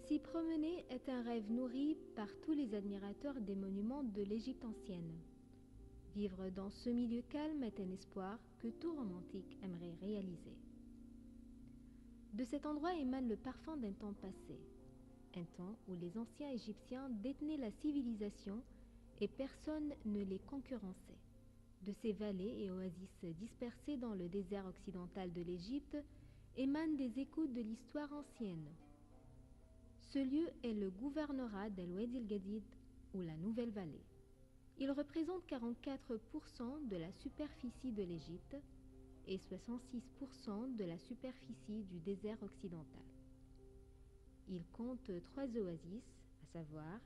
S'y promener est un rêve nourri par tous les admirateurs des monuments de l'Égypte ancienne. Vivre dans ce milieu calme est un espoir que tout romantique aimerait réaliser. De cet endroit émane le parfum d'un temps passé, un temps où les anciens Égyptiens détenaient la civilisation et personne ne les concurrençait. De ces vallées et oasis dispersées dans le désert occidental de l'Égypte émanent des échos de l'histoire ancienne. Ce lieu est le gouvernorat d'El Wadi El Gadid, ou la Nouvelle Vallée. Il représente 44% de la superficie de l'Égypte et 66% de la superficie du désert occidental. Il compte 3 oasis, à savoir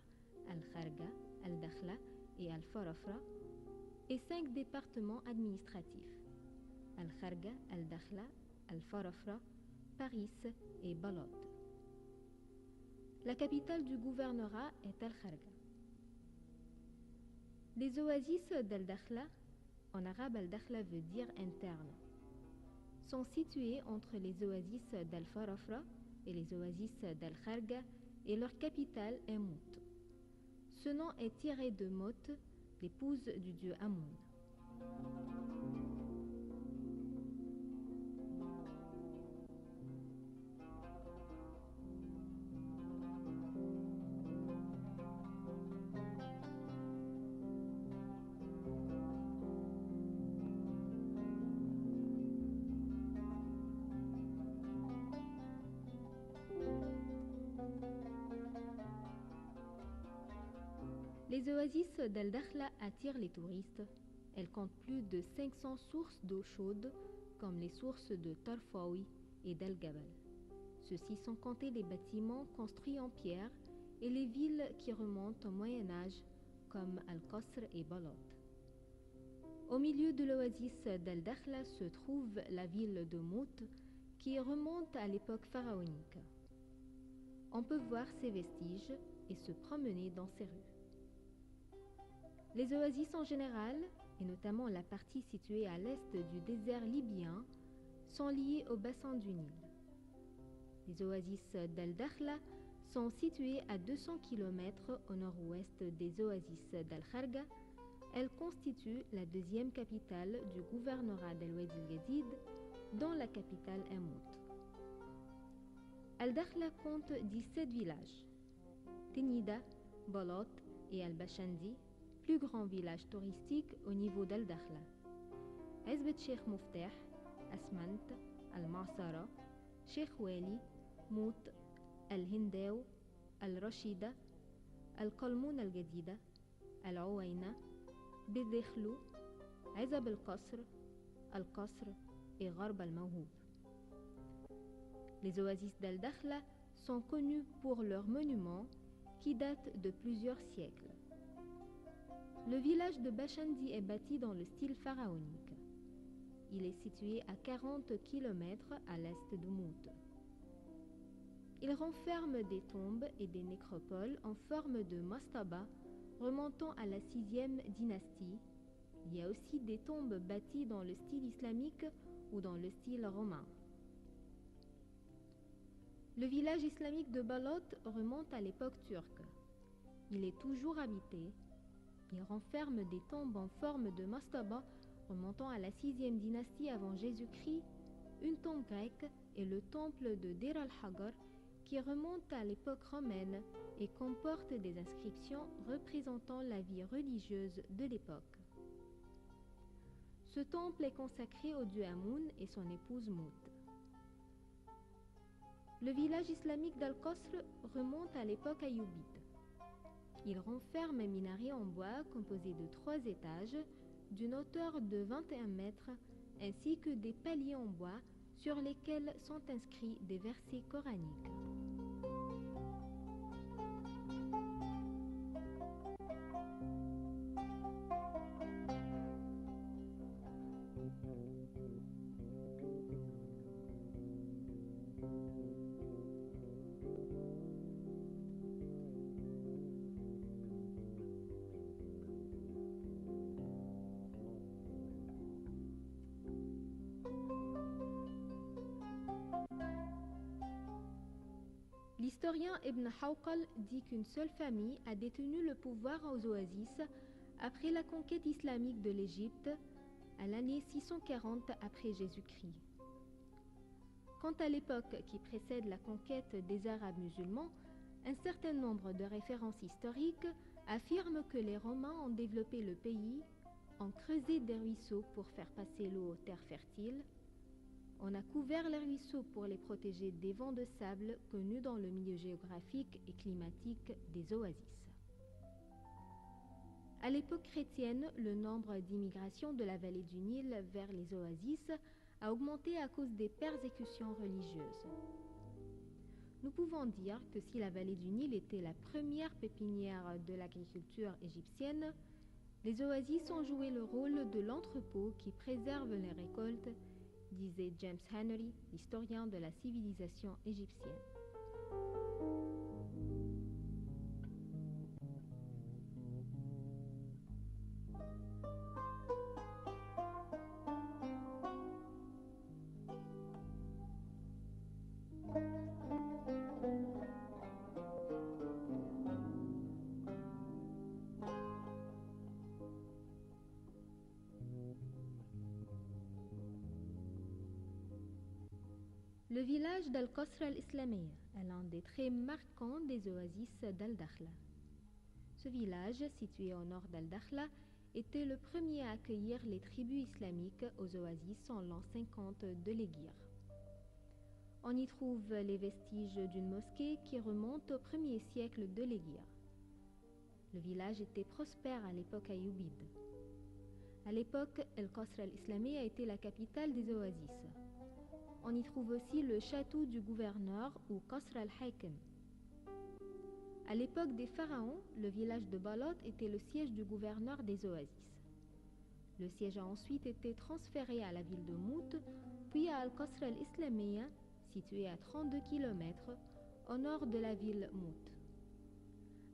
Al-Kharga, Al-Dakhla et Al-Farafra, et 5 départements administratifs, Al-Kharga, Al-Dakhla, Al-Farafra, Paris et Balot. La capitale du gouvernorat est Al-Kharga. Les oasis d'Al-Dakhla, en arabe Al-Dakhla veut dire interne, sont situées entre les oasis d'Al-Farafra et les oasis d'Al-Kharga et leur capitale est Mout. Ce nom est tiré de Mot, l'épouse du dieu Amoun. Les oasis d'Al-Dakhla attirent les touristes. Elles comptent plus de 500 sources d'eau chaude, comme les sources de Tarfaoui et d'Al-Gabal. Ceux-ci sont comptés les bâtiments construits en pierre et les villes qui remontent au Moyen-Âge, comme Al-Qasr et Balot. Au milieu de l'oasis d'Al-Dakhla se trouve la ville de Mout, qui remonte à l'époque pharaonique. On peut voir ses vestiges et se promener dans ses rues. Les oasis en général, et notamment la partie située à l'est du désert libyen, sont liées au bassin du Nil. Les oasis d'Al-Dakhla sont situées à 200 km au nord-ouest des oasis d'Al-Kharga. Elles constituent la deuxième capitale du gouvernorat d'El Wadi El Gadid, dont la capitale est Mout. Al-Dakhla compte 17 villages. Tenida, Balot et Al-Bashandi, plus grand village touristique au niveau d'Al-Dakhla. Azbet Sheikh Moufteh, Asmant, Al-Ma'sara, Sheikh Wali, Mout, Al-Hindaw, Al-Rashida, Al-Qalmoun Al-Gadida, Al-Ouaina, Bidekhlou, Azab Al-Qasr, Al-Qasr et Gharb Al-Mawhoub. Les oasis d'Al-Dakhla sont connus pour leurs monuments qui datent de plusieurs siècles. Le village de Bashandi est bâti dans le style pharaonique. Il est situé à 40 km à l'est de Mout. Il renferme des tombes et des nécropoles en forme de mastaba remontant à la 6e dynastie. Il y a aussi des tombes bâties dans le style islamique ou dans le style romain. Le village islamique de Balot remonte à l'époque turque. Il est toujours habité. Il renferme des tombes en forme de mastaba remontant à la 6e dynastie avant Jésus-Christ, une tombe grecque et le temple de Deir al-Hagar qui remonte à l'époque romaine et comporte des inscriptions représentant la vie religieuse de l'époque. Ce temple est consacré au dieu Amoun et son épouse Mout. Le village islamique d'Al-Qasr remonte à l'époque ayoubide. Il renferme un minaret en bois composé de 3 étages d'une hauteur de 21 mètres ainsi que des paliers en bois sur lesquels sont inscrits des versets coraniques. L'historien Ibn Hawqal dit qu'une seule famille a détenu le pouvoir aux oasis après la conquête islamique de l'Égypte à l'année 640 après Jésus-Christ. Quant à l'époque qui précède la conquête des Arabes musulmans, un certain nombre de références historiques affirment que les Romains ont développé le pays, ont creusé des ruisseaux pour faire passer l'eau aux terres fertiles. On a couvert les ruisseaux pour les protéger des vents de sable connus dans le milieu géographique et climatique des oasis. À l'époque chrétienne, le nombre d'immigrations de la vallée du Nil vers les oasis a augmenté à cause des persécutions religieuses. Nous pouvons dire que si la vallée du Nil était la première pépinière de l'agriculture égyptienne, les oasis ont joué le rôle de l'entrepôt qui préserve les récoltes, disait James Henry, historien de la civilisation égyptienne. Le village d'Al-Qasr al-Islamiyya est l'un des traits marquants des oasis d'Al-Dakhla. Ce village, situé au nord d'Al-Dakhla, était le premier à accueillir les tribus islamiques aux oasis en l'an 50 de l'Hégire. On y trouve les vestiges d'une mosquée qui remonte au 1er siècle de l'Hégire. Le village était prospère à l'époque ayyubide. À l'époque, Al-Qasr al-Islamiyya était la capitale des oasis. On y trouve aussi le château du gouverneur ou Qasr al-Hakim. À l'époque des pharaons, le village de Balot était le siège du gouverneur des oasis. Le siège a ensuite été transféré à la ville de Mout, puis à Al-Qasr al-Islamiyya, situé à 32 km au nord de la ville Mout.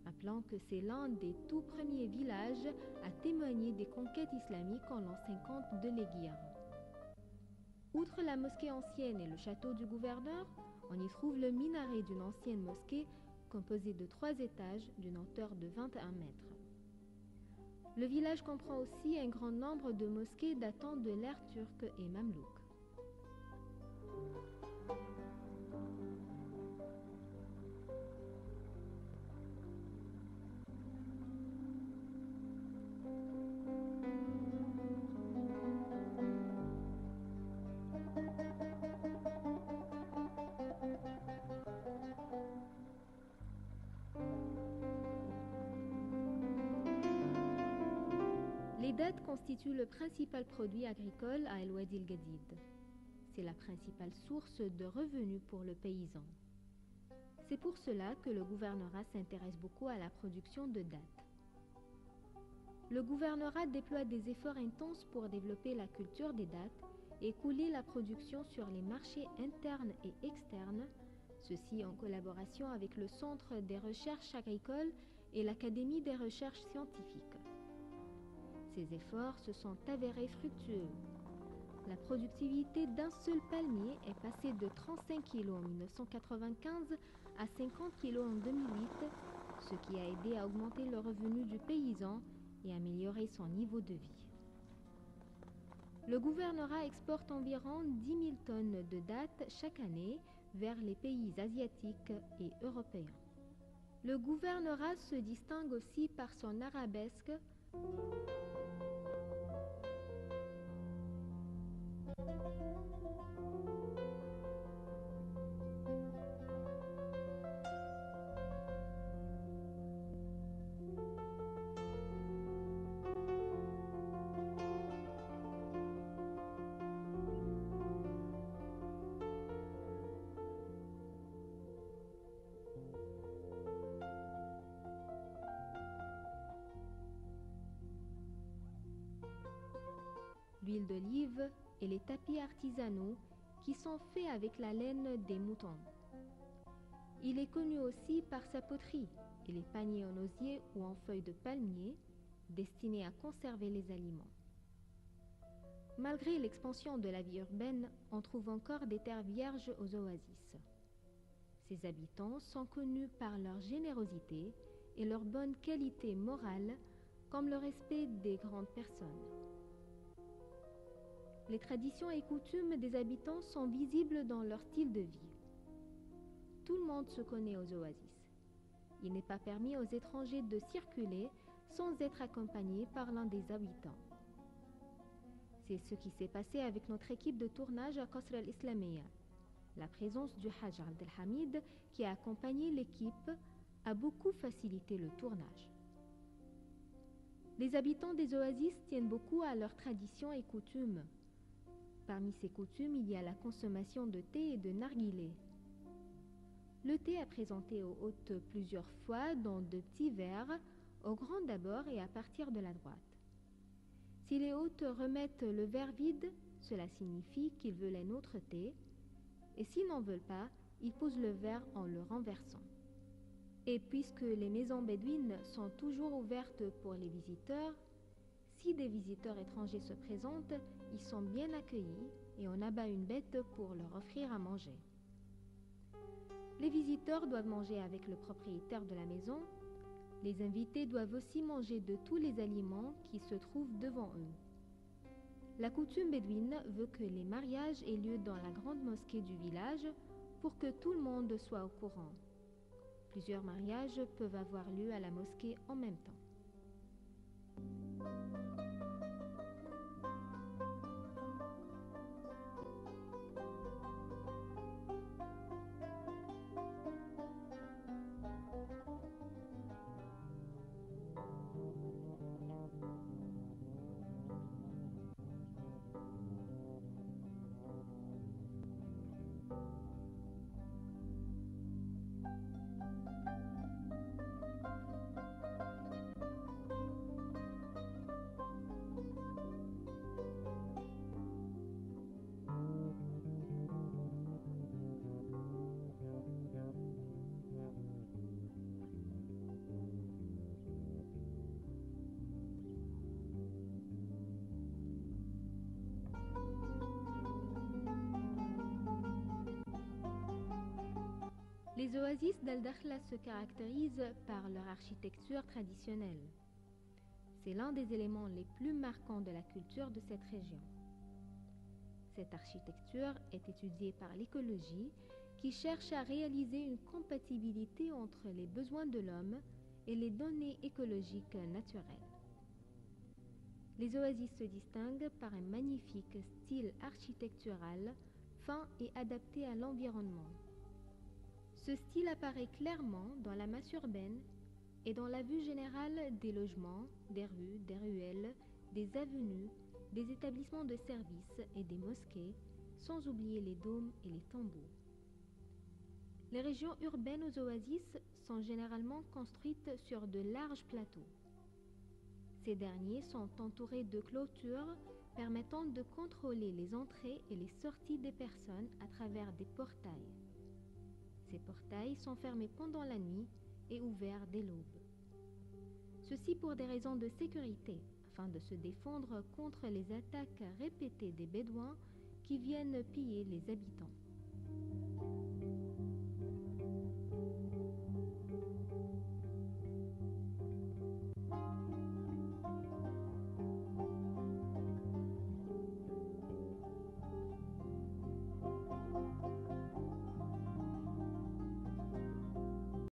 Rappelons que c'est l'un des tout premiers villages à témoigner des conquêtes islamiques en l'an 50 de l'Hégire. Outre la mosquée ancienne et le château du gouverneur, on y trouve le minaret d'une ancienne mosquée composée de 3 étages d'une hauteur de 21 mètres. Le village comprend aussi un grand nombre de mosquées datant de l'ère turque et mamelouk. Les dattes constituent le principal produit agricole à El Wadi El Gadid. C'est la principale source de revenus pour le paysan. C'est pour cela que le gouvernorat s'intéresse beaucoup à la production de dattes. Le gouvernorat déploie des efforts intenses pour développer la culture des dattes et couler la production sur les marchés internes et externes, ceci en collaboration avec le Centre des recherches agricoles et l'Académie des recherches scientifiques. Ces efforts se sont avérés fructueux. La productivité d'un seul palmier est passée de 35 kg en 1995 à 50 kg en 2008, ce qui a aidé à augmenter le revenu du paysan et améliorer son niveau de vie. Le gouvernorat exporte environ 10 000 tonnes de dattes chaque année vers les pays asiatiques et européens. Le gouvernorat se distingue aussi par son arabesque l'huile d'olive et les tapis artisanaux qui sont faits avec la laine des moutons. Il est connu aussi par sa poterie et les paniers en osier ou en feuilles de palmier destinés à conserver les aliments. Malgré l'expansion de la vie urbaine, on trouve encore des terres vierges aux oasis. Ces habitants sont connus par leur générosité et leur bonne qualité morale, comme le respect des grandes personnes. Les traditions et coutumes des habitants sont visibles dans leur style de vie. Tout le monde se connaît aux oasis. Il n'est pas permis aux étrangers de circuler sans être accompagnés par l'un des habitants. C'est ce qui s'est passé avec notre équipe de tournage à Qasr al-Islamiyya. La présence du Hajj Abdelhamid qui a accompagné l'équipe a beaucoup facilité le tournage. Les habitants des oasis tiennent beaucoup à leurs traditions et coutumes. Parmi ces coutumes, il y a la consommation de thé et de narguilé. Le thé est présenté aux hôtes plusieurs fois dans de petits verres, au grand d'abord et à partir de la droite. Si les hôtes remettent le verre vide, cela signifie qu'ils veulent un autre thé, et s'ils n'en veulent pas, ils posent le verre en le renversant. Et puisque les maisons bédouines sont toujours ouvertes pour les visiteurs, si des visiteurs étrangers se présentent, ils sont bien accueillis et on abat une bête pour leur offrir à manger. Les visiteurs doivent manger avec le propriétaire de la maison. Les invités doivent aussi manger de tous les aliments qui se trouvent devant eux. La coutume bédouine veut que les mariages aient lieu dans la grande mosquée du village pour que tout le monde soit au courant. Plusieurs mariages peuvent avoir lieu à la mosquée en même temps. Les oasis d'Al-Dakhla se caractérisent par leur architecture traditionnelle. C'est l'un des éléments les plus marquants de la culture de cette région. Cette architecture est étudiée par l'écologie qui cherche à réaliser une compatibilité entre les besoins de l'homme et les données écologiques naturelles. Les oasis se distinguent par un magnifique style architectural fin et adapté à l'environnement. Ce style apparaît clairement dans la masse urbaine et dans la vue générale des logements, des rues, des ruelles, des avenues, des établissements de services et des mosquées, sans oublier les dômes et les tombeaux. Les régions urbaines aux oasis sont généralement construites sur de larges plateaux. Ces derniers sont entourés de clôtures permettant de contrôler les entrées et les sorties des personnes à travers des portails. Ces portails sont fermés pendant la nuit et ouverts dès l'aube. Ceci pour des raisons de sécurité, afin de se défendre contre les attaques répétées des Bédouins qui viennent piller les habitants.